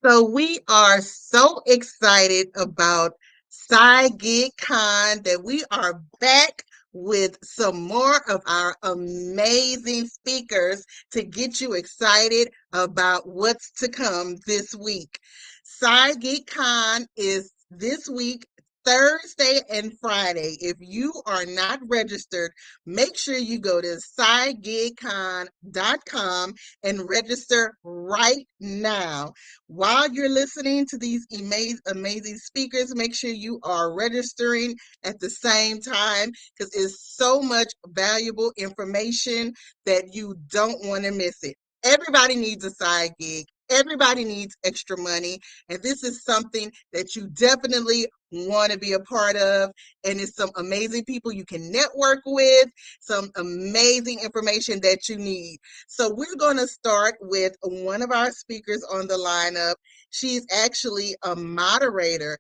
So we are so excited about Side Gig Con that we are back with some more of our amazing speakers to get you excited about what's to come this week. Side Gig Con is this week, Thursday and Friday. If you are not registered, make sure you go to sidegigcon.com and register right now. While you're listening to these amazing speakers, make sure you are registering at the same time because it's so much valuable information that you don't want to miss it. Everybody needs a side gig. Everybody needs extra money. And this is something that you definitely want to be a part of. And it's some amazing people you can network with, some amazing information that you need. So we're going to start with one of our speakers on the lineup. She's actually a moderator.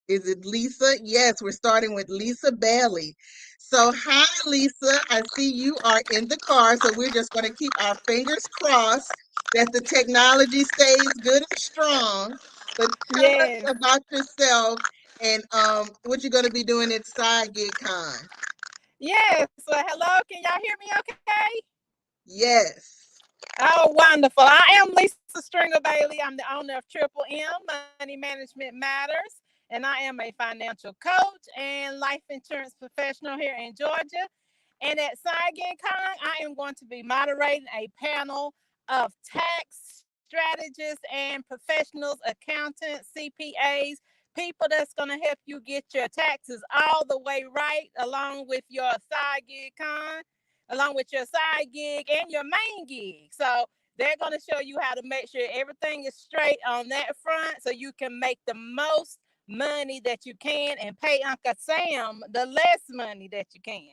Is it Lisa? Yes, we're starting with Lisa Bailey. So, hi, Lisa. I see you are in the car. So, we're just going to keep our fingers crossed that the technology stays good and strong. But tell Yes, us about yourself and what you're going to be doing at Side Gig Con. yes. Hello, can y'all hear me okay? Yes. Oh, wonderful. I am Lisa Stringer Bailey. I'm the owner of Triple M, Money Management Matters, and I am a financial coach and life insurance professional here in Georgia. And at SideGenCon, I am going to be moderating a panel of tax strategists and professionals, accountants, CPAs, people that's going to help you get your taxes all the way right, along with your side gig con, along with your side gig and your main gig. So they're going to show you how to make sure everything is straight on that front so you can make the most money that you can and pay Uncle Sam the less money that you can.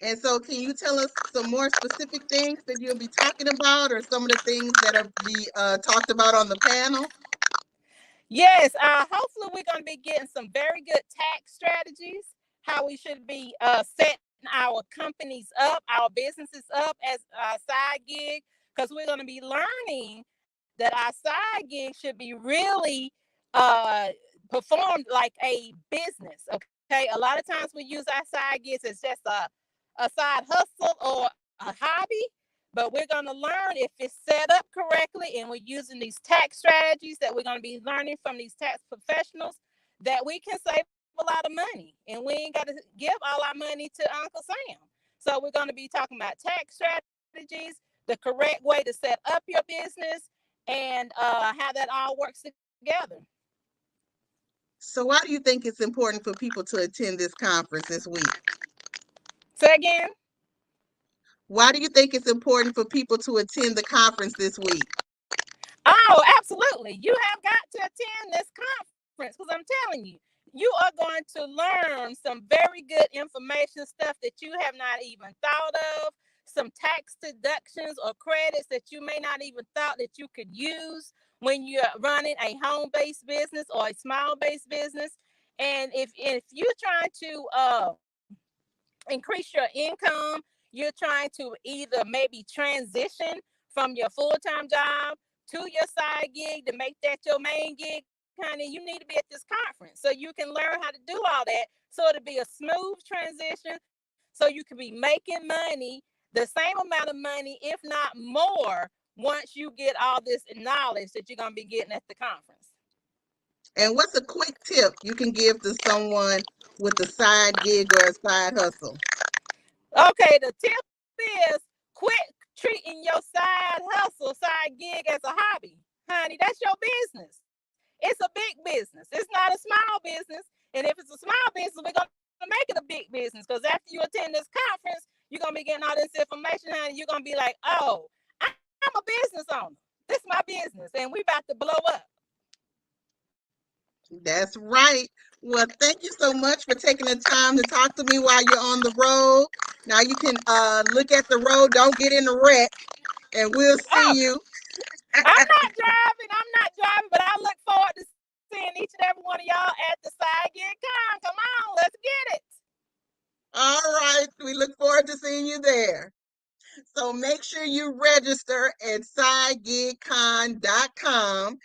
And so, can you tell us some more specific things that you'll be talking about, or some of the things that are be talked about on the panel? Yes, hopefully we're going to be getting some very good tax strategies, how we should be setting our companies up, our businesses up as a side gig, because we're going to be learning that our side gig should be really uh, performed like a business. Okay, a lot of times we use our side gigs as just a side hustle or a hobby, but we're going to learn if it's set up correctly and we're using these tax strategies that we're going to be learning from these tax professionals that we can save a lot of money and we ain't got to give all our money to Uncle Sam. So we're going to be talking about tax strategies, the correct way to set up your business, and how that all works together. So, why do you think it's important for people to attend this conference this week? Say again. Why do you think it's important for people to attend the conference this week? Oh, absolutely. You have got to attend this conference because I'm telling you, you are going to learn some very good information, stuff that you have not even thought of, some tax deductions or credits that you may not even thought that you could use when you're running a home-based business or a small-based business. And if you're trying to increase your income, you're trying to either maybe transition from your full-time job to your side gig to make that your main gig, honey, you need to be at this conference so you can learn how to do all that so it'll be a smooth transition so you can be making money, the same amount of money, if not more, once you get all this knowledge that you're going to be getting at the conference. And what's a quick tip you can give to someone with a side gig or a side hustle? Okay, the tip is quit treating your side hustle, side gig as a hobby. Honey, that's your business. It's a big business. It's not a small business. And if it's a small business, we're going to make it a big business because after you attend this conference, you're going to be getting all this information, honey. You're going to be like, oh, I'm a business owner. This is my business. And we about to blow up. That's right. Well, thank you so much for taking the time to talk to me while you're on the road. Now you can look at the road, don't get in a wreck, and we'll Oh, see you. I'm not driving. I'm not driving, but I look forward to seeing each and every one of y'all at the side gig con. Come on, let's get it. All right. We look forward to seeing you there. So make sure you register at sidegigcon.com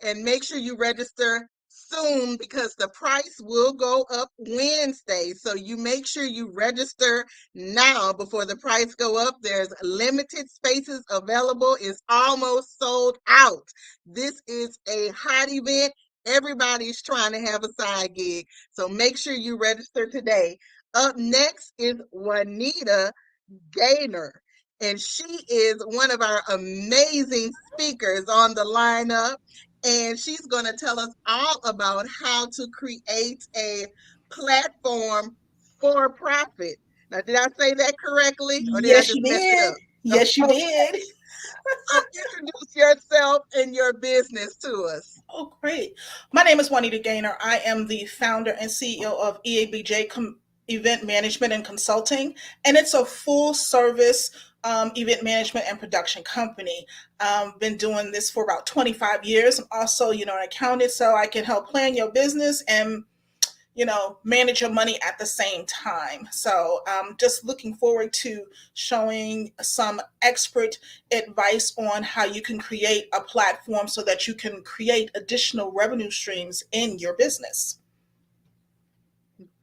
and make sure you register soon because the price will go up Wednesday. So you make sure you register now before the price go up. There's limited spaces available. It's almost sold out. This is a hot event. Everybody's trying to have a side gig. So make sure you register today. Up next is Juanita Gaynor. And she is one of our amazing speakers on the lineup. And she's going to tell us all about how to create a platform for profit. Now, did I say that correctly or did I Yes, just you mess it did. up? Yes, you Okay. did. So introduce yourself and your business to us. Oh, great. My name is Juanita Gaynor. I am the founder and CEO of EABJ Event Management and Consulting, and it's a full service event management and production company. Been doing this for about 25 years. I'm also, an accountant, so I can help plan your business and manage your money at the same time. So just looking forward to showing some expert advice on how you can create a platform so that you can create additional revenue streams in your business.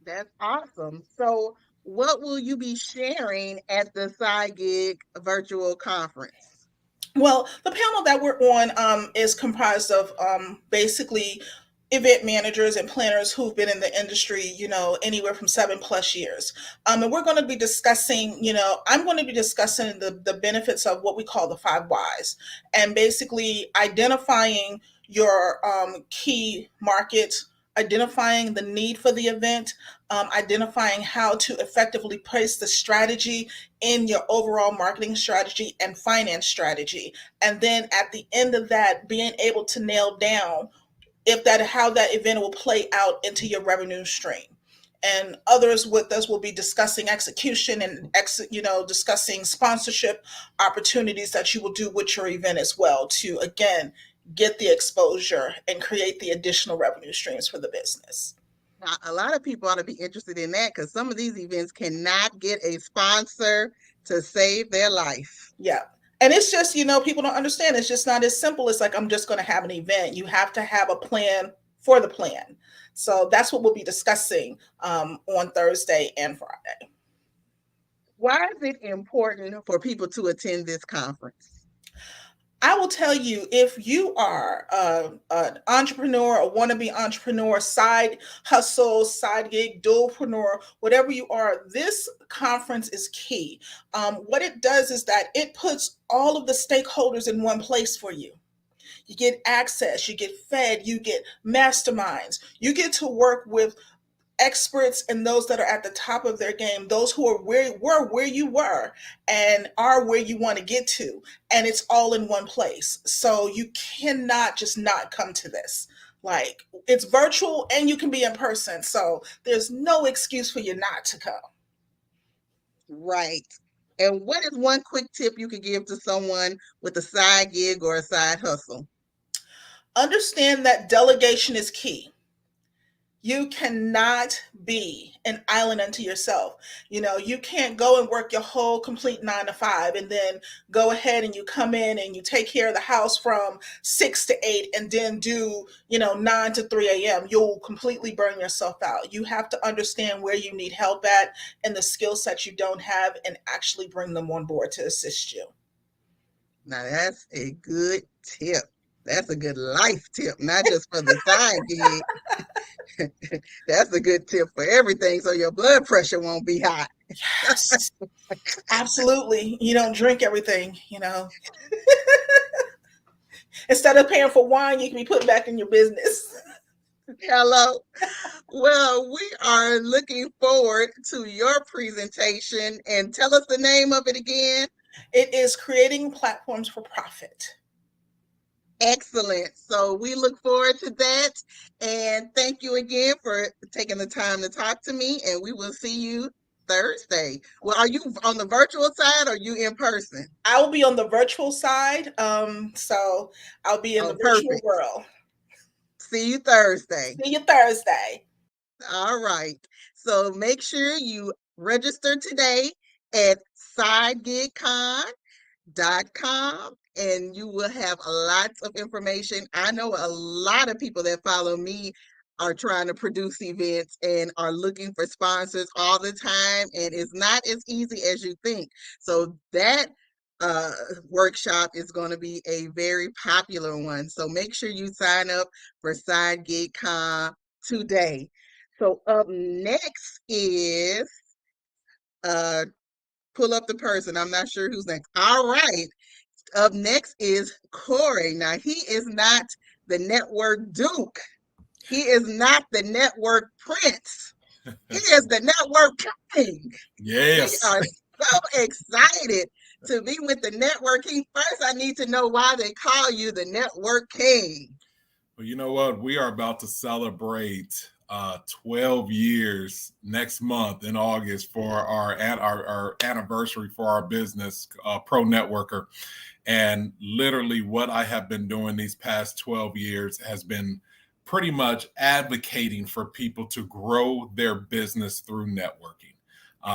That's awesome. So, what will you be sharing at the Side Gig virtual conference? Well, the panel that we're on is comprised of basically event managers and planners who've been in the industry, anywhere from 7+ years. And we're going to be discussing, I'm going to be discussing the benefits of what we call the 5 whys and basically identifying your key market, identifying the need for the event, identifying how to effectively place the strategy in your overall marketing strategy and finance strategy. And then at the end of that, being able to nail down if that how that event will play out into your revenue stream. And others with us will be discussing execution and discussing sponsorship opportunities that you will do with your event as well to again get the exposure and create the additional revenue streams for the business. Now, a lot of people ought to be interested in that because some of these events cannot get a sponsor to save their life. Yeah. And it's just, people don't understand. It's just not as simple as like, I'm just going to have an event. You have to have a plan for the plan. So that's what we'll be discussing on Thursday and Friday. Why is it important for people to attend this conference? I will tell you, if you are an entrepreneur, a wannabe entrepreneur, side hustle, side gig, dualpreneur, whatever you are, this conference is key. What it does is that it puts all of the stakeholders in one place for you. You get access, you get fed, you get masterminds, you get to work with experts and those that are at the top of their game, those who are where you were and are where you want to get to, and it's all in one place. So you cannot just not come to this. Like it's virtual and you can be in person. So there's no excuse for you not to come. Right. And what is one quick tip you could give to someone with a side gig or a side hustle? Understand that delegation is key. You cannot be an island unto yourself. You can't go and work your whole complete 9 to 5 and then go ahead and you come in and you take care of the house from 6 to 8 and then do, 9 to 3 a.m. You'll completely burn yourself out. You have to understand where you need help at and the skill sets you don't have and actually bring them on board to assist you. Now, that's a good tip. That's a good life tip, not just for the side gig. That's a good tip for everything so your blood pressure won't be high. Yes, absolutely. You don't drink everything. Instead of paying for wine, you can be put back in your business. Hello. Well, we are looking forward to your presentation and tell us the name of it again. It is creating platforms for profit. Excellent. So we look forward to that. And thank you again for taking the time to talk to me. And we will see you Thursday. Well, are you on the virtual side or are you in person? I will be on the virtual side. So I'll be in Oh, the virtual perfect. world. See you Thursday. See you Thursday. All right. So make sure you register today at sidegigcon.com, and you will have lots of information. I know a lot of people that follow me are trying to produce events and are looking for sponsors all the time, and it's not as easy as you think. So that uh, workshop is going to be a very popular one. So make sure you sign up for SideGigCon today. So up next is uh pull up the person. I'm not sure who's next. All right. Up next is Corey. Now, he is not the network Duke. He is not the network Prince. He is the network King. We Yes. are so excited to be with the network king. First, I need to know why they call you the network king. Well, you know what? We are about to celebrate 12 years next month in August for our anniversary for our business, Pro Networker. And literally, what I have been doing these past 12 years has been pretty much advocating for people to grow their business through networking.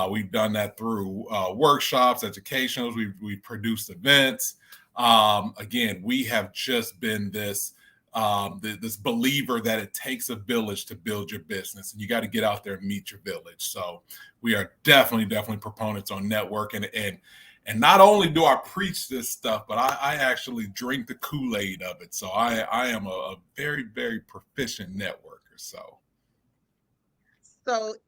We've done that through workshops, educationals. We've produced events. Again, we have just been this believer that it takes a village to build your business, and you got to get out there and meet your village. So we are definitely proponents on networking, and not only do I preach this stuff, but I actually drink the Kool-Aid of it. So I am a very proficient networker. So,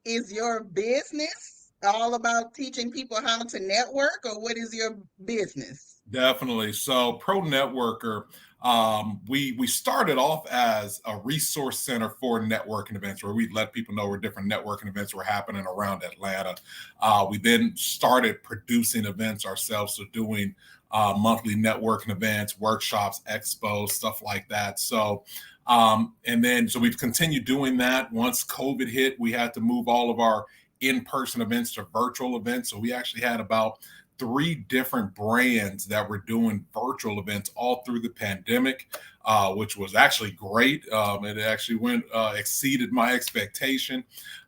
is your business all about teaching people how to network, or what is your business? Definitely. So Pro Networker, we started off as a resource center for networking events where we let people know where different networking events were happening around Atlanta. We then started producing events ourselves, so doing monthly networking events, workshops, expos, stuff like that. So so we've continued doing that. Once COVID hit, we had to move all of our in-person events to virtual events. So we actually had about 3 different brands that were doing virtual events all through the pandemic, which was actually great. It actually exceeded my expectation.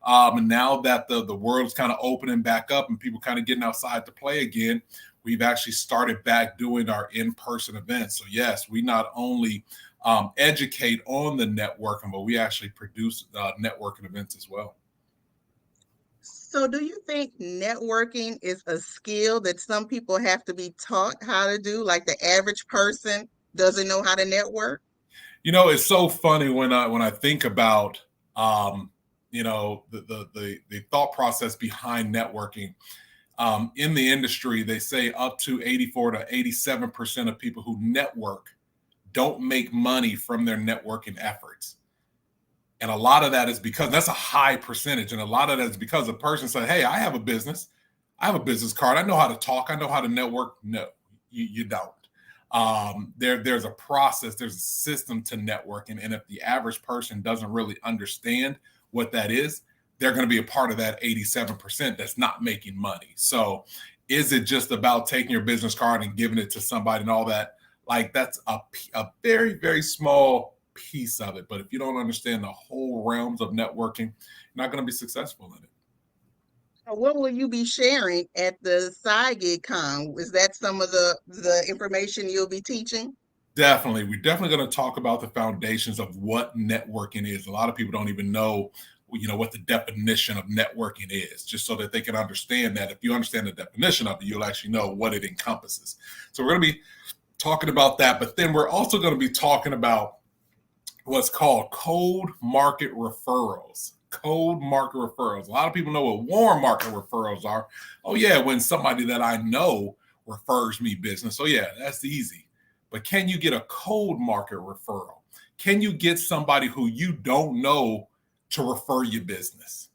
And now that the world's kind of opening back up and people kind of getting outside to play again, we've actually started back doing our in-person events. So yes, we not only educate on the networking, but we actually produce networking events as well. So, do you think networking is a skill that some people have to be taught how to do, like the average person doesn't know how to network? You know, it's so funny when I think about the thought process behind networking. In the industry, they say up to 84 to 87% of people who network don't make money from their networking efforts. And a lot of that is because that's a high percentage. And a lot of that is because a person said, hey, I have a business. I have a business card. I know how to talk. I know how to network. No, you don't. There's a process, there's a system to networking. And if the average person doesn't really understand what that is, they're going to be a part of that 87% that's not making money. So is it just about taking your business card and giving it to somebody and all that? Like that's a very small piece of it. But if you don't understand the whole realms of networking, you're not going to be successful in it. What will you be sharing at the SideGigCon? Is that some of the information you'll be teaching? Definitely. We're definitely going to talk about the foundations of what networking is. A lot of people don't even know, what the definition of networking is, just so that they can understand that. If you understand the definition of it, you'll actually know what it encompasses. So we're going to be talking about that, but then we're also going to be talking about what's called cold market referrals. Cold market referrals. A lot of people know what warm market referrals are. Oh yeah, when somebody that I know refers me business. Oh yeah, that's easy. But can you get a cold market referral? Can you get somebody who you don't know to refer your business?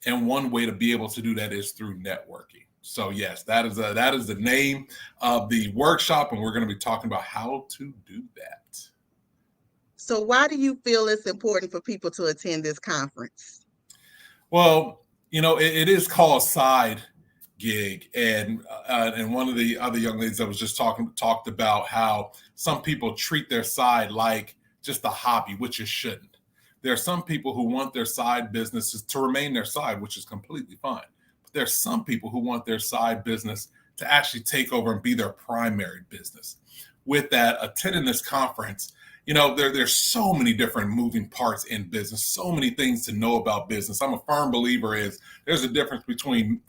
And one way to be able to do that is through networking. So yes, that is the name of the workshop, and we're going to be talking about how to do that. So, why do you feel it's important for people to attend this conference? Well, it is called Side Gig, and one of the other young ladies that was just talked about how some people treat their side like just a hobby, which it shouldn't. There are some people who want their side businesses to remain their side, which is completely fine. But there's some people who want their side business to actually take over and be their primary business. With that, attending this conference, there's so many different moving parts in business, so many things to know about business. I'm a firm believer is there's a difference between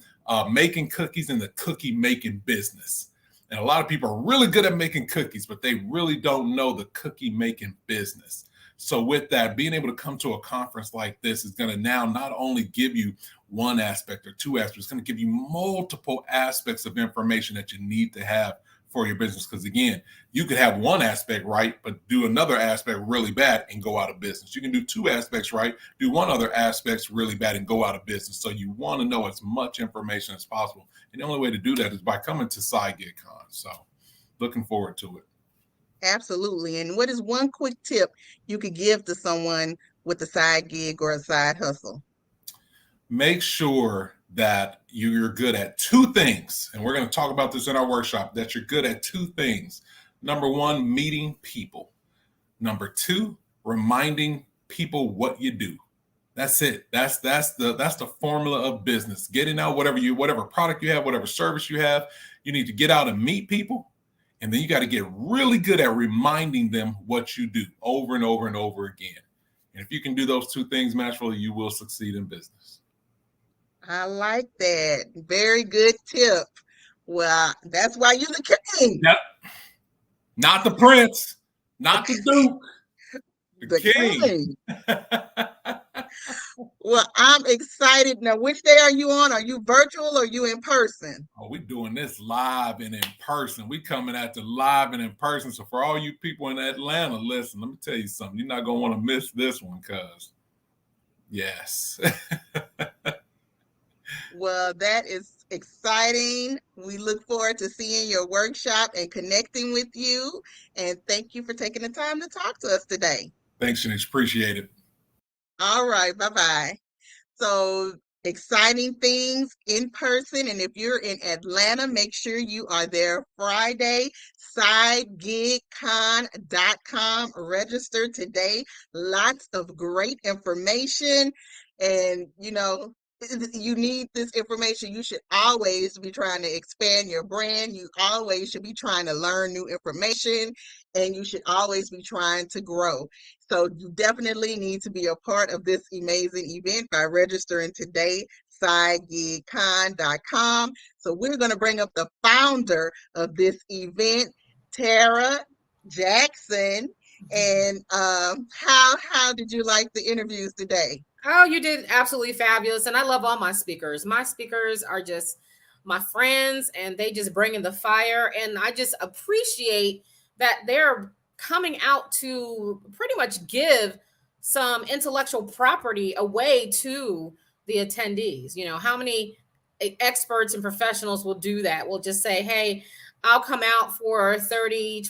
making cookies and the cookie making business. And a lot of people are really good at making cookies, but they really don't know the cookie making business. So with that, being able to come to a conference like this is going to now not only give you one aspect or two aspects, it's going to give you multiple aspects of information that you need to have for your business. Because again, you could have one aspect right, but do another aspect really bad and go out of business. You can do two aspects right, do one other aspect really bad and go out of business. So you want to know as much information as possible. And the only way to do that is by coming to SideGigCon. So looking forward to it. Absolutely. And what is one quick tip you could give to someone with a side gig or a side hustle? Make sure that you're good at two things. And we're going to talk about this in our workshop, that you're good at two things. Number one, meeting people. Number two, reminding people what you do. That's it. That's the formula of business. Getting out whatever product you have, whatever service you have, you need to get out and meet people. And then you got to get really good at reminding them what you do over and over and over again. And if you can do those two things, Maxwell, you will succeed in business. I like that. Very good tip. Well, that's why you're the king. Yep. Not the prince, not the duke, the king. Well, I'm excited. Now, which day are you on? Are you virtual or are you in person? Oh, we're doing this live and in person. We coming at the live and in person. So for all you people in Atlanta, listen, let me tell you something. You're not going to want to miss this one, cuz. Yes. Well, that is exciting. We look forward to seeing your workshop and connecting with you. And thank you for taking the time to talk to us today. Thanks, Shanice. Appreciate it. All right. Bye-bye. So exciting things in person. And if you're in Atlanta, make sure you are there Friday, sidegigcon.com. Register today. Lots of great information. And, you need this information. You should always be trying to expand your brand. You always should be trying to learn new information, and you should always be trying to grow. So you definitely need to be a part of this amazing event by registering today, sidegigcon.com. So we're going to bring up the founder of this event, Tarra Jackson. And how did you like the interviews today? Oh, you did absolutely fabulous. And I love all my speakers. My speakers are just my friends, and they just bring in the fire. And I just appreciate that they're coming out to pretty much give some intellectual property away to the attendees. How many experts and professionals will do that? Will just say, hey, I'll come out for 30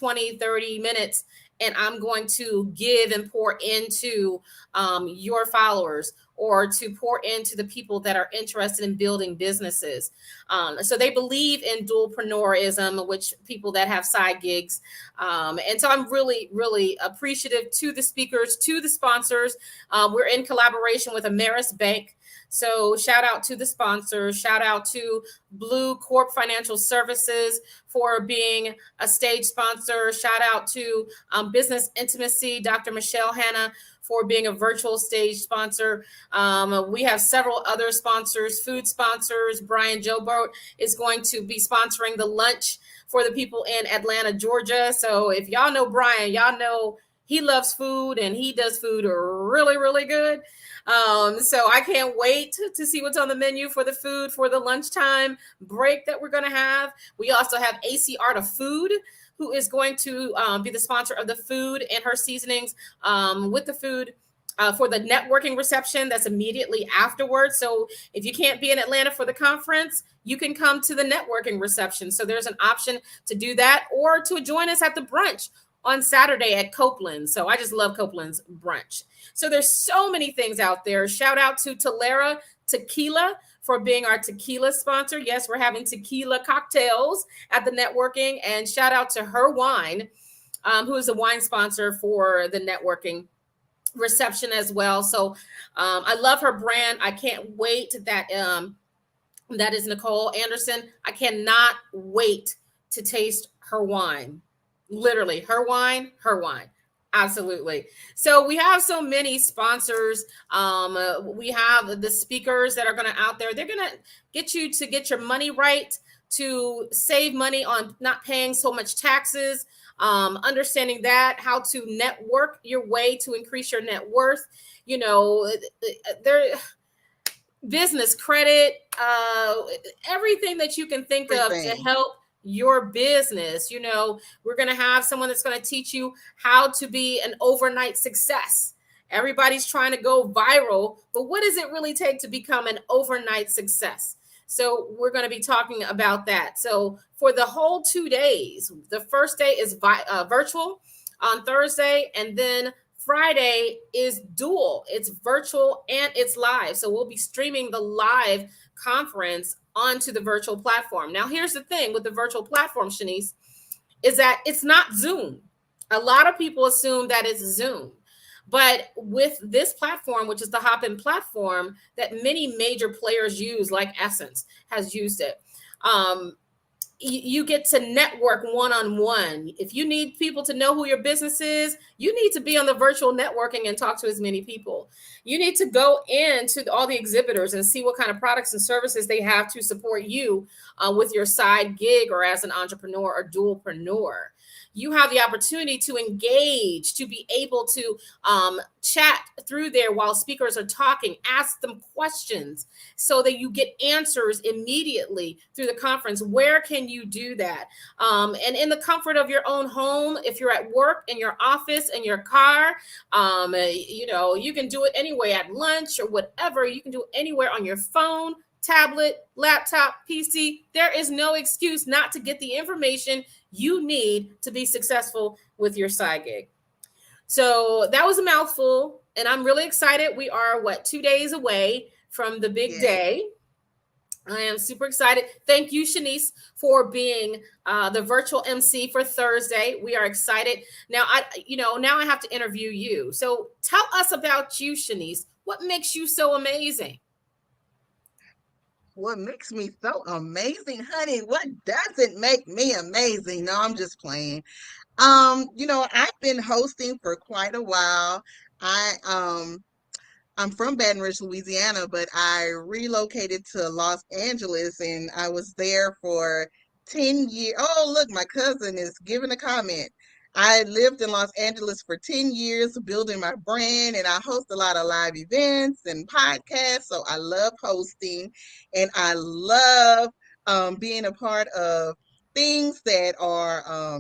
minutes, and I'm going to give and pour into your followers, or to pour into the people that are interested in building businesses. So they believe in dualpreneurism, which people that have side gigs. And so I'm really, really appreciative to the speakers, to the sponsors. We're in collaboration with Ameris Bank. So shout out to the sponsors, shout out to Blue Corp Financial Services for being a stage sponsor. Shout out to Business Intimacy, Dr. Michelle Hanna, for being a virtual stage sponsor. We have several other sponsors, food sponsors. Brian Joubert is going to be sponsoring the lunch for the people in Atlanta, Georgia. So if y'all know Brian, y'all know he loves food, and he does food really, really good. So I can't wait to see what's on the menu for the food for the lunchtime break that we're going to have. We also have AC Art of Food, who is going to be the sponsor of the food and her seasonings with the food for the networking reception that's immediately afterwards. So if you can't be in Atlanta for the conference, you can come to the networking reception. So there's an option to do that, or to join us at the brunch on Saturday at Copeland. So I just love Copeland's brunch. So there's so many things out there. Shout out to Tarra Tequila for being our tequila sponsor. Yes, we're having tequila cocktails at the networking. And shout out to Her Wine, who is a wine sponsor for the networking reception as well. So I love her brand. I can't wait that That is Nicole Anderson. I cannot wait to taste her wine. Literally, her wine, her wine. Absolutely. So we have so many sponsors. We have the speakers that are going to out there. They're going to get you to get your money right, to save money on not paying so much taxes, understanding that, how to network your way to increase your net worth. You know, there business credit, everything that you can think of to Everything. help your business. You know, we're going to have someone that's going to teach you how to be an overnight success. Everybody's trying to go viral, but what does it really take to become an overnight success? So we're going to be talking about that. So for the whole 2 days, the first day is virtual on Thursday, and then Friday is dual. It's virtual and it's live. So we'll be streaming the live conference onto the virtual platform. Now, here's the thing with the virtual platform, Shanice, is that it's not Zoom. A lot of people assume that it's Zoom. But with this platform, which is the Hopin platform that many major players use, like Essence has used it, you get to network one-on-one. If you need people to know who your business is, you need to be on the virtual networking and talk to as many people. You need to go into all the exhibitors and see what kind of products and services they have to support you with your side gig or as an entrepreneur or dualpreneur. You have the opportunity to engage, to be able to chat through there while speakers are talking, ask them questions so that you get answers immediately through the conference. Where can you do that? And in the comfort of your own home, if you're at work, in your office, in your car, you know, you can do it anywhere at lunch or whatever. You can do it anywhere on your phone, tablet, laptop, PC. There is no excuse not to get the information you need to be successful with your side gig. So that was a mouthful, and I'm really excited. We are, what, 2 days away from the big Yes. day. I am super excited. Thank you, Shanice, for being the virtual MC for Thursday. We are excited. Now, now I have to interview you. So tell us about you, Shanice. What makes you so amazing? What makes me so amazing, honey? What doesn't make me amazing? No, I'm just playing. I've been hosting for quite a while. I'm from Baton Rouge, Louisiana, but I relocated to Los Angeles and I was there for 10 years. Oh, look, my cousin is giving a comment. I lived in Los Angeles for 10 years building my brand, and I host a lot of live events and podcasts. So I love hosting, and I love being a part of things that are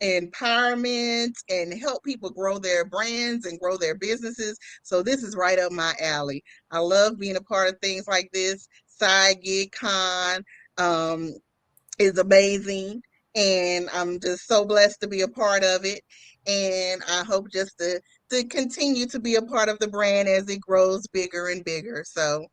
empowerment and help people grow their brands and grow their businesses. So this is right up my alley. I love being a part of things like this. Side Gig Con um, is amazing, and I'm just so blessed to be a part of it. And I hope just to continue to be a part of the brand as it grows bigger and bigger. So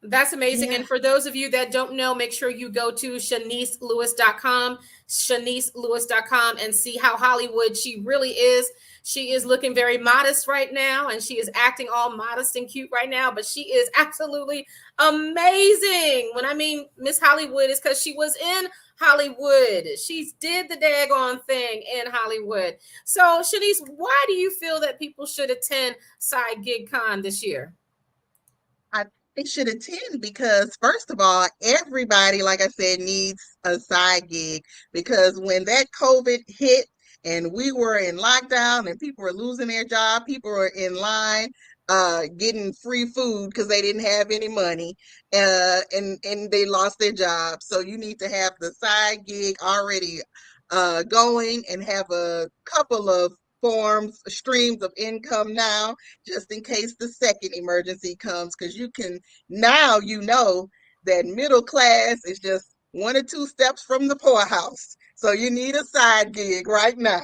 That's amazing. yeah, And for those of you that don't know, make sure you go to ShaniceLewis.com, ShaniceLewis.com, and see how Hollywood she really is. She is looking very modest right now, and she is acting all modest and cute right now, but she is absolutely amazing. When I mean Miss Hollywood, is because she was in Hollywood. She did the daggone thing in Hollywood. So, Shanice, why do you feel that people should attend Side Gig Con this year? I they should attend because first of all, everybody, like I said, needs a side gig because when that COVID hit and we were in lockdown and people were losing their job, people were in line getting free food because they didn't have any money and they lost their job. So you need to have the side gig already going and have a couple of forms, streams of income now just in case the second emergency comes, because you know that middle class is just one or two steps from the poorhouse. So you need a side gig right now.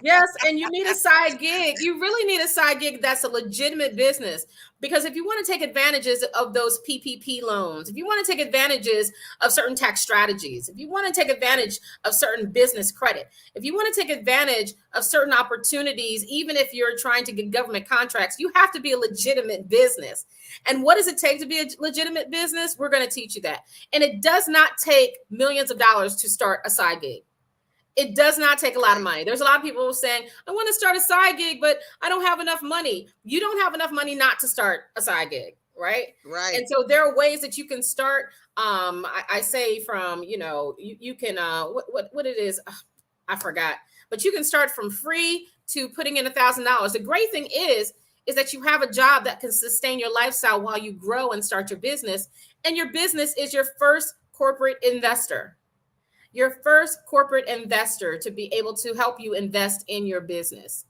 Yes, and you need a side gig. You really need a side gig that's a legitimate business. Because if you want to take advantages of those PPP loans, if you want to take advantages of certain tax strategies, if you want to take advantage of certain business credit, if you want to take advantage of certain opportunities, even if you're trying to get government contracts, you have to be a legitimate business. And what does it take to be a legitimate business? We're going to teach you that. And it does not take millions of dollars to start a side gig. It does not take a lot of Right. money. There's a lot of people saying, I want to start a side gig, but I don't have enough money. You don't have enough money not to start a side gig, right? Right. And so there are ways that you can start. I say from, you can, what it is, ugh, I forgot, but you can start from free to putting in $1,000. The great thing is that you have a job that can sustain your lifestyle while you grow and start your business. And your business is your first corporate investor, your first corporate investor to be able to help you invest in your business.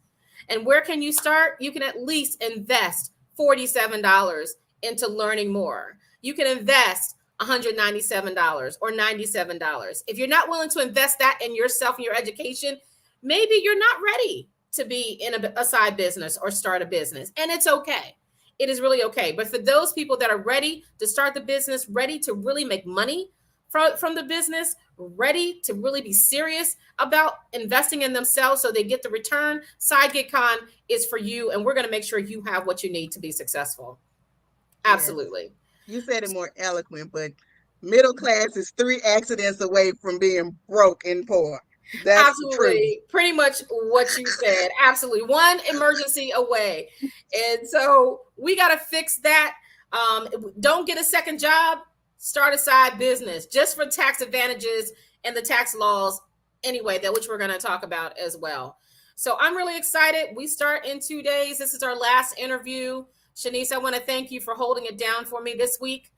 And where can you start? You can at least invest $47 into learning more. You can invest $197 or $97. If you're not willing to invest that in yourself and your education, maybe you're not ready to be in a side business or start a business. And it's okay. It is really okay. But for those people that are ready to start the business, ready to really make money from the business, ready to really be serious about investing in themselves so they get the return, Side Gig Con is for you. And we're going to make sure you have what you need to be successful. Yes. Absolutely. You said it more eloquent, but middle class is 3 accidents away from being broke and poor. That's the truth. Absolutely. Pretty much what you said. Absolutely. One emergency away. And so we got to fix that. Don't get a second job, start a side business just for tax advantages and the tax laws anyway, that which we're going to talk about as well. So I'm really excited. We start in 2 days. This is our last interview. Shanice, I want to thank you for holding it down for me this week.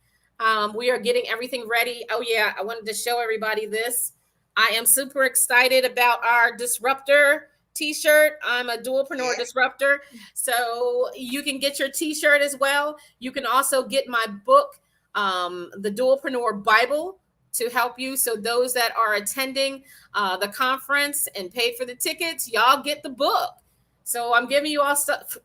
We are getting everything ready. Oh, yeah. I wanted to show everybody this. I am super excited about our disruptor t-shirt. I'm a dualpreneur Yeah. disruptor. So you can get your t-shirt as well. You can also get my book, the Dualpreneur Bible, to help you. So those that are attending the conference and paid for the tickets, y'all get the book. So I'm giving you all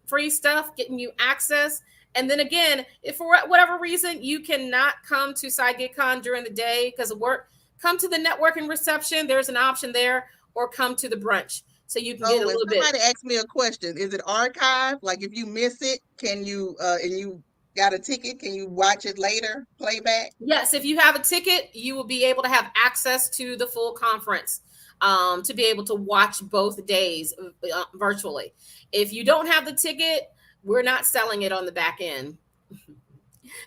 free stuff, getting you access. And then again, if for whatever reason you cannot come to Side Gig Con during the day because of work, come to the networking reception. There's an option there, or come to the brunch so you can get a Oh, and little bit. somebody asked me a question. Is it archived? Like if you miss it, can you and you got a ticket, can you watch it later, playback? Yes, if you have a ticket, you will be able to have access to the full conference, to be able to watch both days virtually. If you don't have the ticket, we're not selling it on the back end.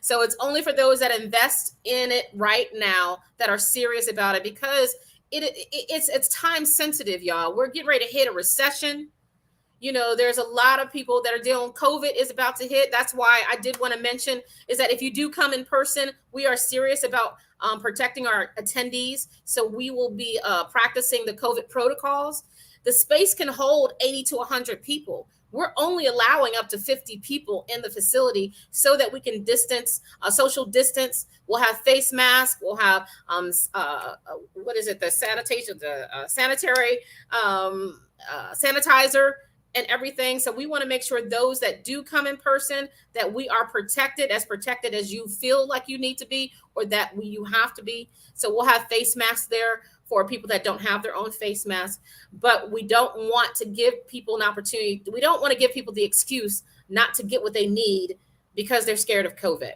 So it's only for those that invest in it right now, that are serious about it, because it's time sensitive, y'all. We're getting ready to hit a recession. There's a lot of people that are dealing. COVID is about to hit. That's why I did want to mention is that if you do come in person, we are serious about protecting our attendees. So we will be practicing the COVID protocols. The space can hold 80 to 100 people. We're only allowing up to 50 people in the facility so that we can social distance. We'll have face masks. We'll have what is it? The sanitation, the sanitary sanitizer and everything. So we want to make sure those that do come in person, that we are protected as you feel like you need to be, or that you have to be. So we'll have face masks there for people that don't have their own face mask. But we don't want to give people an opportunity. We don't want to give people the excuse not to get what they need because they're scared of COVID.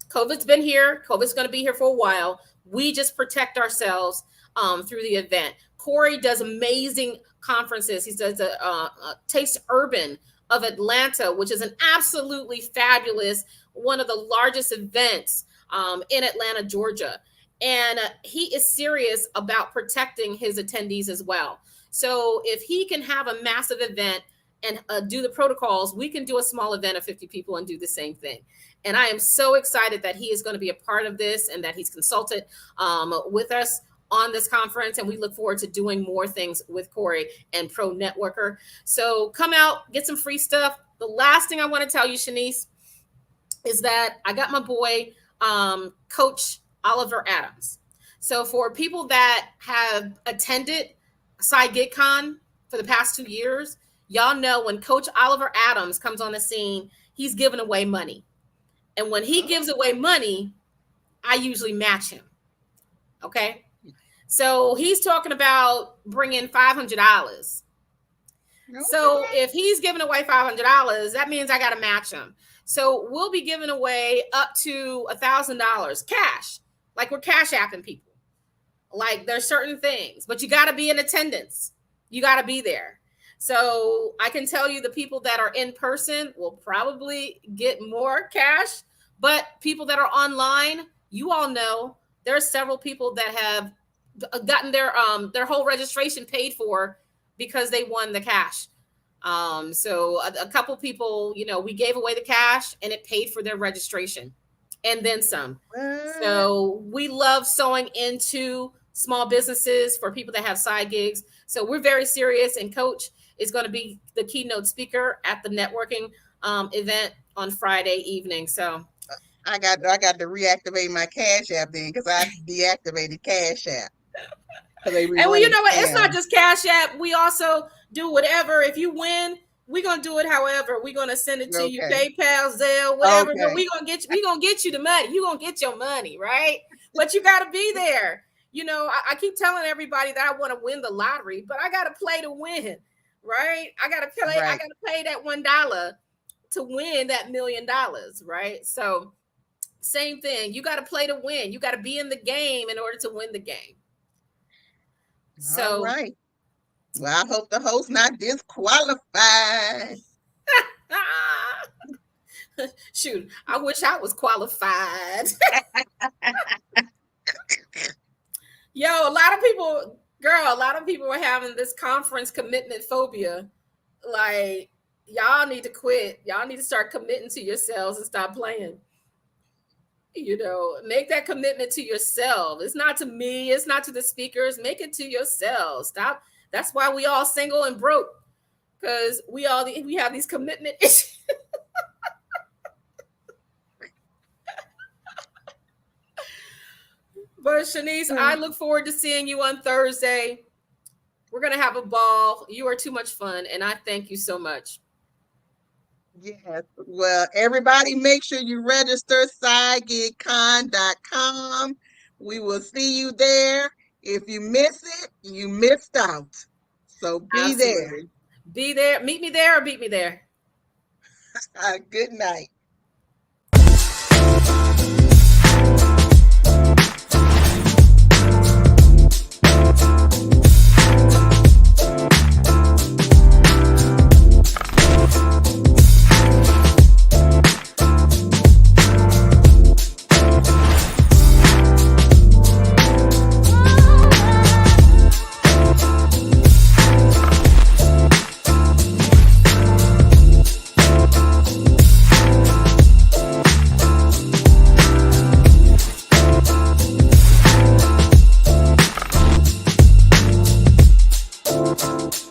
COVID's been here. COVID's going to be here for a while. We just protect ourselves through the event. Corey does amazing conferences. He does a Taste Urban of Atlanta, which is an absolutely fabulous, one of the largest events in Atlanta, Georgia. And he is serious about protecting his attendees as well. So if he can have a massive event and do the protocols, we can do a small event of 50 people and do the same thing. And I am so excited that he is going to be a part of this and that he's consulted with us on this conference. And we look forward to doing more things with Corey and Pro Networker. So come out, get some free stuff. The last thing I want to tell you, Shanice, is that I got my boy, Coach Oliver Adams. So for people that have attended Side Gig Con, for the past 2 years, y'all know when Coach Oliver Adams comes on the scene, he's giving away money. And when he gives away money, I usually match him. Okay. So he's talking about bringing $500. Okay. So if he's giving away $500, that means I got to match him. So we'll be giving away up to $1,000 cash, like we're cash apping people. Like there's certain things, but you got to be in attendance. You got to be there. So I can tell you the people that are in person will probably get more cash, but people that are online, you all know there are several people that have gotten their whole registration paid for because they won the cash. So a couple people, you know, we gave away the cash and it paid for their registration and then some. So we love sewing into small businesses for people that have side gigs. So we're very serious, and Coach is going to be the keynote speaker at the networking event on Friday evening. So I got to reactivate my Cash App then, because I deactivated Cash App. And well, you know what? It's not just Cash App. We also do whatever. If you win, we're gonna do it. However, we're gonna send it to you, PayPal, Zelle, whatever. Okay. But we're gonna get you the money. You're gonna get your money, right? But you got to be there. You know, I keep telling everybody that I want to win the lottery, but I got to play to win, right? I got to play. Right. I got to pay that $1 to win that $1 million, right? So, same thing. You got to play to win. You got to be in the game in order to win the game. So, all right. Well, I hope the host not disqualified. Shoot, I wish I was qualified. Yo, a lot of people are having this conference commitment phobia. Like, y'all need to quit. Y'all need to start committing to yourselves and stop playing. You know, make that commitment to yourself. It's not to me. It's not to the speakers. Make it to yourselves. Stop. That's why we all single and broke, because we have these commitment issues. But Shanice, I look forward to seeing you on Thursday. We're going to have a ball. You are too much fun, and I thank you so much. Yes. Well, everybody, make sure you register sidegigcon.com. We will see you there. If you miss it, you missed out. So be there. Be there. Meet me there or beat me there. Good night. Thank you.